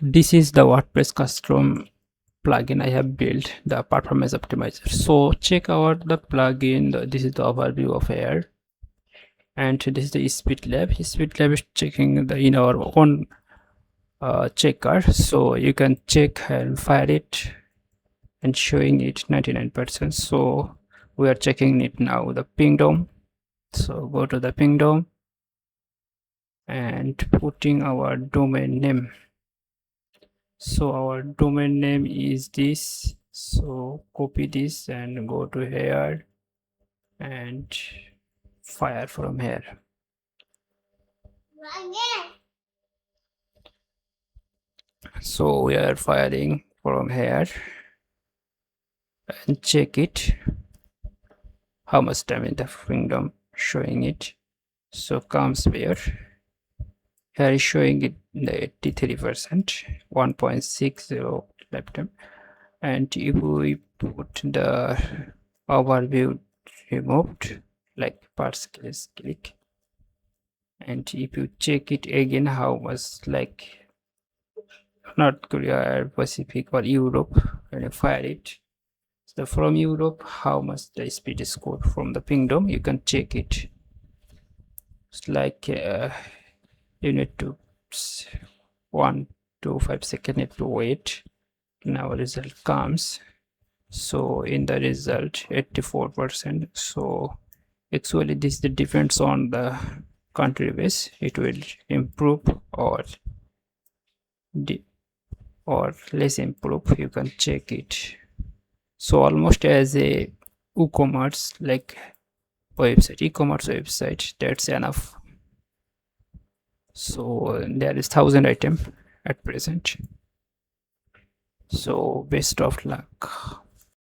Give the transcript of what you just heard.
This is the WordPress custom plugin I have built, the performance optimizer. So check out the plugin. This is the overview of here, and this is the speed lab. Speed lab is checking the in our own checker, so you can check and fire it and showing it 99%. So we are checking it now, the Pingdom. So go to the Pingdom and putting our domain name. So our domain name is this, so copy this and go to here and fire from here. So we are firing from here and check it how much time in the Pingdom showing it. So comes here is showing it the 83%, 1.60 lifetime. And if we put the overview removed, like parse click, and if you check it again how much, like North Korea, Pacific or Europe, when you fire it, so from Europe how much the speed is scored from the Pingdom, you can check it. It's like you need to 1 to 5 seconds need to wait. Now result comes. So in the result 84%. So actually this depends on the country base, it will improve or less improve, you can check it. So almost as a WooCommerce like website, e-commerce website, that's enough. So there is 1000 item at present. So best of luck.